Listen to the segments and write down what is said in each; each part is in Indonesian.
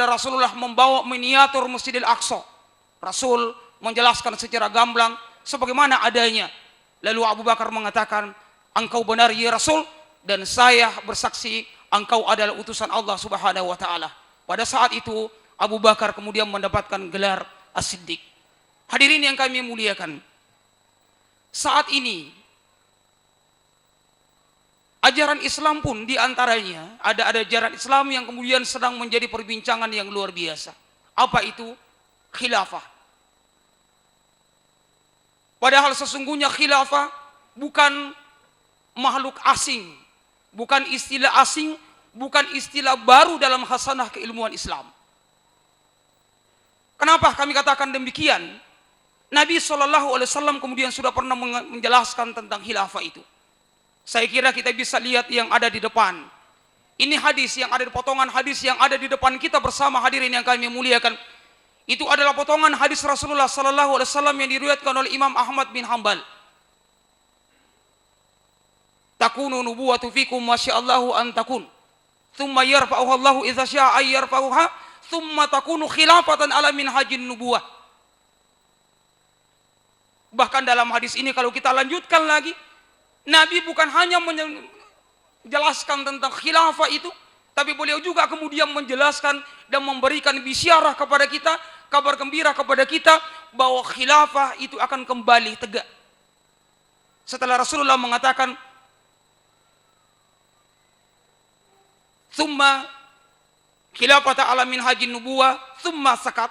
pada Rasulullah membawa miniatur Masjidil Aqsa. Rasul menjelaskan secara gamblang sebagaimana adanya. Lalu Abu Bakar mengatakan, engkau benar ya Rasul, dan saya bersaksi engkau adalah utusan Allah Subhanahu wa taala. Pada saat itu Abu Bakar kemudian mendapatkan gelar As-Siddiq. Hadirin yang kami muliakan, saat ini ajaran Islam pun diantaranya ada ajaran Islam yang kemudian sedang menjadi perbincangan yang luar biasa. Apa itu? Khilafah. Padahal sesungguhnya khilafah bukan makhluk asing, bukan istilah asing, bukan istilah baru dalam khasanah keilmuan Islam. Kenapa kami katakan demikian? Nabi SAW kemudian sudah pernah menjelaskan tentang khilafah itu. Saya kira kita bisa lihat yang ada di depan. Ini hadis yang ada di potongan hadis yang ada di depan kita bersama hadirin yang kami muliakan. Itu adalah potongan hadis Rasulullah SAW yang diriwayatkan oleh Imam Ahmad bin Hanbal. Takunu nubuwatu fikum masyaallahu an takun. Thumma yarfa'uha Allahu idza syaa ay yarfa'uha, thumma takunu khilafatan ala minhajin nubuwah. Bahkan dalam hadis ini kalau kita lanjutkan lagi, Nabi bukan hanya menjelaskan tentang khilafah itu, tapi beliau juga kemudian menjelaskan dan memberikan bisyarah kepada kita, kabar gembira kepada kita bahwa khilafah itu akan kembali tegak. Setelah Rasulullah mengatakan, "Tsumma khilafata ala minhajin nubuwah, tsumma sakat."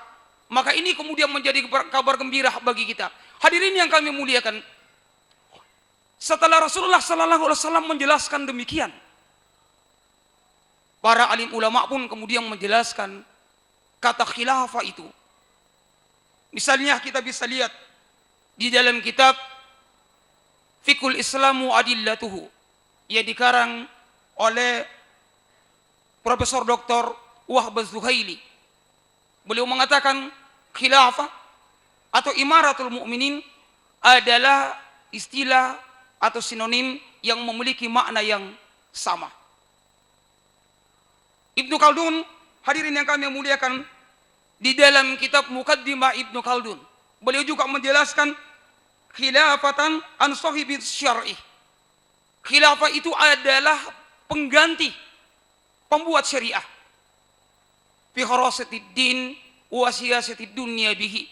Maka ini kemudian menjadi kabar gembira bagi kita. Hadirin yang kami muliakan, setelah Rasulullah SAW menjelaskan demikian, para alim ulama pun kemudian menjelaskan kata khilafah itu. Misalnya kita bisa lihat di dalam kitab Fiqhul Islamu Adillatuhu yang dikarang oleh Profesor Dr. Wahb Az-Zuhaili. Beliau mengatakan khilafah atau imaratul mu'minin adalah istilah atau sinonim yang memiliki makna yang sama. Ibnu Khaldun, hadirin yang kami muliakan, di dalam kitab Muqaddimah Ibnu Khaldun, beliau juga menjelaskan khilafatan an sahibi syar'i. Khilafah itu adalah pengganti pembuat syariah. Fi kharasatid din wa siyasatid dunya bihi,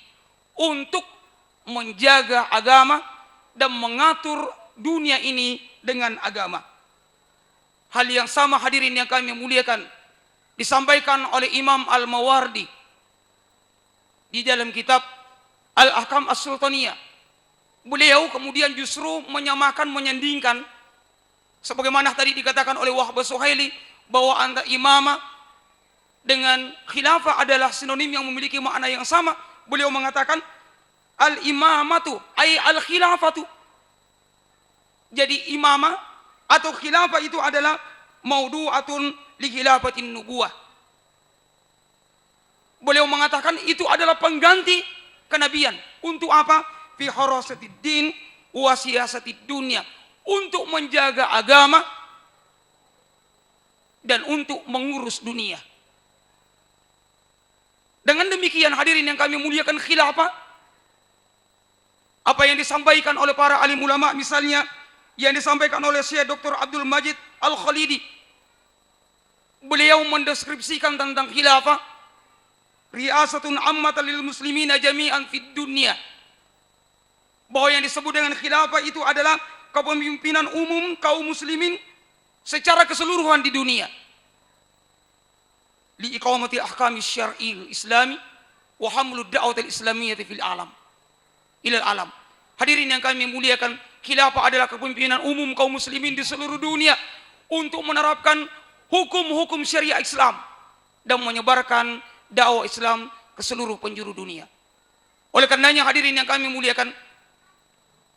untuk menjaga agama dan mengatur dunia ini dengan agama. Hal yang sama hadirin yang kami muliakan disampaikan oleh Imam Al-Mawardi di dalam kitab Al-Ahkam As-Sultaniyah. Beliau kemudian justru menyamakan, menyandingkan sebagaimana tadi dikatakan oleh Wahb Az-Zuhaili bahwa antara imamah dengan khilafah adalah sinonim yang memiliki makna yang sama. Beliau mengatakan al-imamatu ay al-khilafatu. Jadi imamah atau khilafah itu adalah maudu'atun li khilafatin nubuwah. Beliau mengatakan itu adalah pengganti kenabian. Untuk apa? Fi harasatid din wa siyasatid dunya, untuk menjaga agama dan untuk mengurus dunia. Dengan demikian hadirin yang kami muliakan, khilafah, apa yang disampaikan oleh para alim ulama, misalnya yang disampaikan oleh Syekh Dr. Abdul Majid Al-Khalidi, beliau mendeskripsikan tentang khilafah, riasatun ammatan lil muslimina jami'an fid dunya, bahwa yang disebut dengan khilafah itu adalah kepemimpinan umum kaum muslimin secara keseluruhan di dunia, li iqamati ahkami syar'il islami wa hamlu da'watil islamiyyati fil alam ilal alam. Hadirin yang kami muliakan, khilafah adalah kepemimpinan umum kaum muslimin di seluruh dunia untuk menerapkan hukum-hukum syariah Islam dan menyebarkan dakwah Islam ke seluruh penjuru dunia. Oleh karenanya hadirin yang kami muliakan,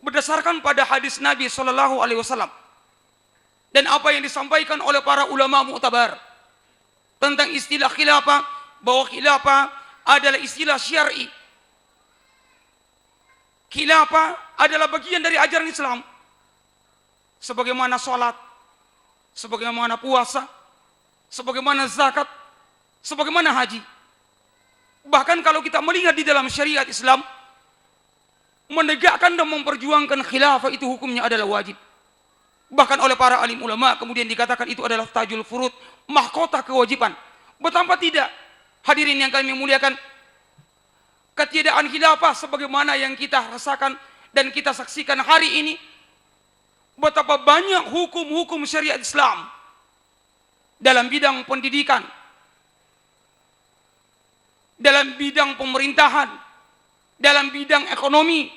berdasarkan pada hadis Nabi SAW dan apa yang disampaikan oleh para ulama mu'tabar tentang istilah khilafah, bahwa khilafah adalah istilah syar'i. Khilafah adalah bagian dari ajaran Islam, sebagaimana sholat, sebagaimana puasa, sebagaimana zakat, sebagaimana haji. Bahkan kalau kita melihat di dalam syariat Islam, menegakkan dan memperjuangkan khilafah itu hukumnya adalah wajib. Bahkan oleh para alim ulama kemudian dikatakan itu adalah tajul furud, mahkota kewajiban. Betapa tidak, hadirin yang kami muliakan, ketiadaan khilafah sebagaimana yang kita rasakan dan kita saksikan hari ini, betapa banyak hukum-hukum syariat Islam dalam bidang pendidikan, dalam bidang pemerintahan, dalam bidang ekonomi,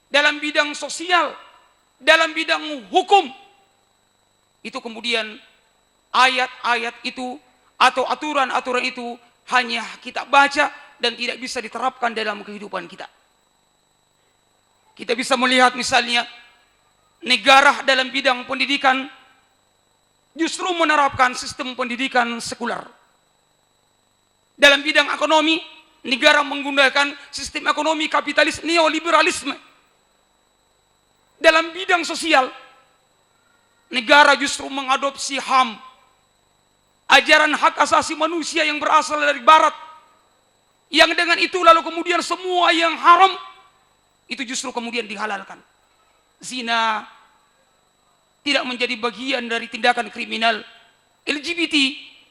dalam bidang sosial, dalam bidang hukum. Itu kemudian ayat-ayat itu atau aturan-aturan itu hanya kita baca dan tidak bisa diterapkan dalam kehidupan kita. Kita bisa melihat misalnya negara dalam bidang pendidikan justru menerapkan sistem pendidikan sekuler. Dalam bidang ekonomi, negara menggunakan sistem ekonomi kapitalis neoliberalisme. Dalam bidang sosial, negara justru mengadopsi HAM, ajaran hak asasi manusia yang berasal dari barat, yang dengan itu lalu kemudian semua yang haram itu justru kemudian dihalalkan. Zina tidak menjadi bagian dari tindakan kriminal, LGBT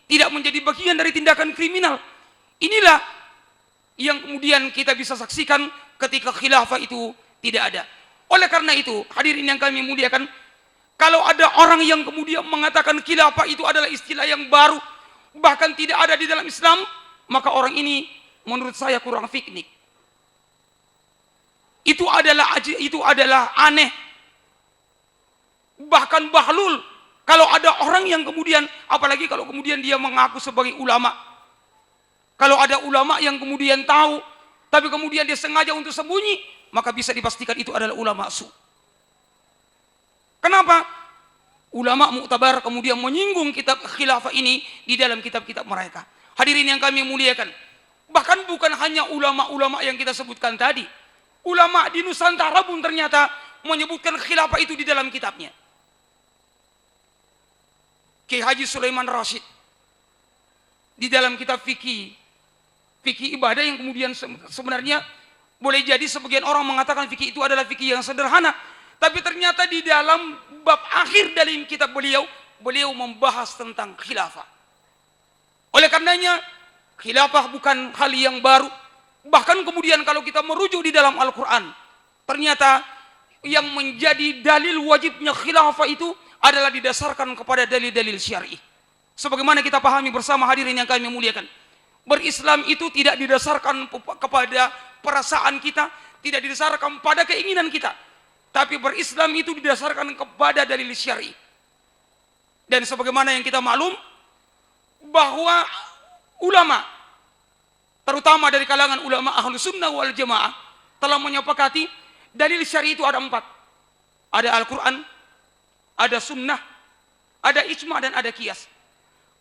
tidak menjadi bagian dari tindakan kriminal. Inilah yang kemudian kita bisa saksikan ketika khilafah itu tidak ada. Oleh karena itu, hadirin yang kami muliakan, kalau ada orang yang kemudian mengatakan khilafah itu adalah istilah yang baru, bahkan tidak ada di dalam Islam, maka orang ini menurut saya kurang fiknik. Itu adalah aneh, bahkan bahlul. Kalau ada orang yang kemudian, apalagi kalau kemudian dia mengaku sebagai ulama, kalau ada ulama yang kemudian tahu, tapi kemudian dia sengaja untuk sembunyi, maka bisa dipastikan itu adalah ulama su. Kenapa? Ulama muktabar kemudian menyinggung kitab khilafah ini di dalam kitab-kitab mereka. Hadirin yang kami muliakan, bahkan bukan hanya ulama-ulama yang kita sebutkan tadi, ulama di Nusantara pun ternyata menyebutkan khilafah itu di dalam kitabnya. Kiai Haji Sulaiman Rashid di dalam kitab fikih ibadah yang kemudian sebenarnya boleh jadi sebagian orang mengatakan fikih itu adalah fikih yang sederhana, tapi ternyata di dalam bab akhir dari kitab beliau membahas tentang khilafah. Oleh karenanya khilafah bukan hal yang baru. Bahkan kemudian kalau kita merujuk di dalam Al-Quran, ternyata yang menjadi dalil wajibnya khilafah itu adalah didasarkan kepada dalil-dalil syar'i. Sebagaimana kita pahami bersama hadirin yang kami muliakan, berislam itu tidak didasarkan kepada perasaan kita, tidak didasarkan pada keinginan kita, tapi berislam itu didasarkan kepada dalil syar'i. Dan sebagaimana yang kita maklum bahwa ulama, terutama dari kalangan ulama ahlu sunnah wal jamaah, telah menyepakati dalil syar'i itu ada 4. Ada Al-Quran, ada sunnah, ada ijma' dan ada qiyas.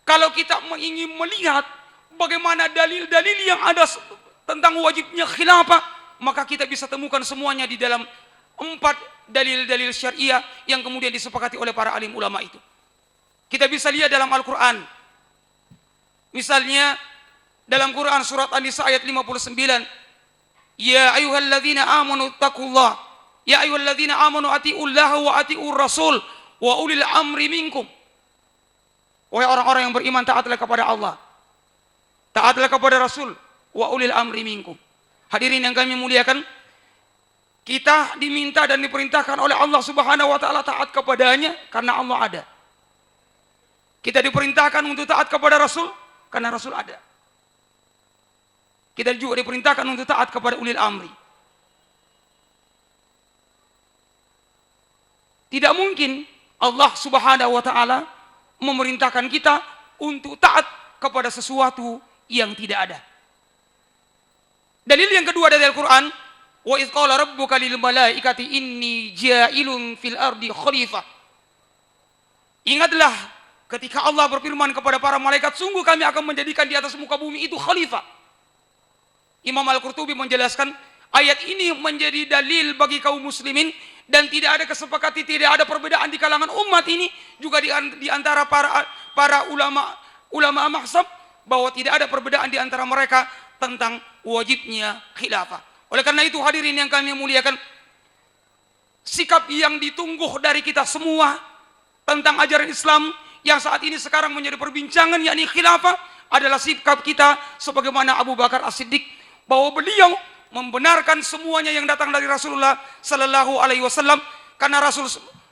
Kalau kita ingin melihat bagaimana dalil-dalil yang ada tentang wajibnya khilafah, maka kita bisa temukan semuanya di dalam 4 dalil-dalil syariah yang kemudian disepakati oleh para alim ulama itu. Kita bisa lihat dalam Al-Quran, misalnya dalam Quran surat An-Nisa ayat 59, ya ayyuhalladzina amanu taqullah, ya ayyuhalladzina amanu atiullaha wa atiur rasul wa ulil amri minkum. Wahai orang-orang yang beriman, taatlah kepada Allah, taatlah kepada Rasul, wa ulil amri minkum. Hadirin yang kami muliakan, kita diminta dan diperintahkan oleh Allah Subhanahu wa taala taat kepadanya karena Allah ada. Kita diperintahkan untuk taat kepada Rasul karena Rasul ada. Kita juga diperintahkan untuk taat kepada ulil amri. Tidak mungkin Allah Subhanahu wa taala memerintahkan kita untuk taat kepada sesuatu yang tidak ada. Dalil yang kedua dari Al-Quran, wa idz qala rabbuka lil malaikati inni ja'ilun fil ardi khalifah. Ingatlah ketika Allah berfirman kepada para malaikat, sungguh kami akan menjadikan di atas muka bumi itu khalifah. Imam Al-Qurtubi menjelaskan ayat ini menjadi dalil bagi kaum muslimin, dan tidak ada kesepakatan, tidak ada perbedaan di kalangan umat ini, juga di antara para ulama mahsab, bahwa tidak ada perbedaan di antara mereka tentang wajibnya khilafah. Oleh karena itu hadirin yang kami muliakan, sikap yang ditunggu dari kita semua tentang ajaran Islam yang saat ini sekarang menjadi perbincangan, yakni khilafah, adalah sikap kita sebagaimana Abu Bakar As-Siddiq, bahwa beliau membenarkan semuanya yang datang dari Rasulullah sallallahu alaihi wasallam, karena Rasul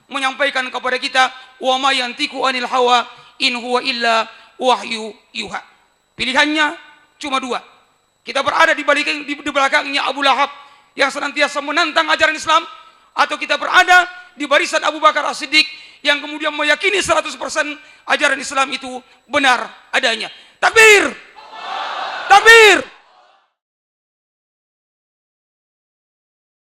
menyampaikan kepada kita, wa ma yantiqu anil hawa in huwa illa wahyu yuha. Pilihannya cuma dua. Kita berada di belakangnya Abu Lahab yang senantiasa menantang ajaran Islam, atau kita berada di barisan Abu Bakar As-Siddiq yang kemudian meyakini 100% ajaran Islam itu benar adanya. Takbir! Takbir!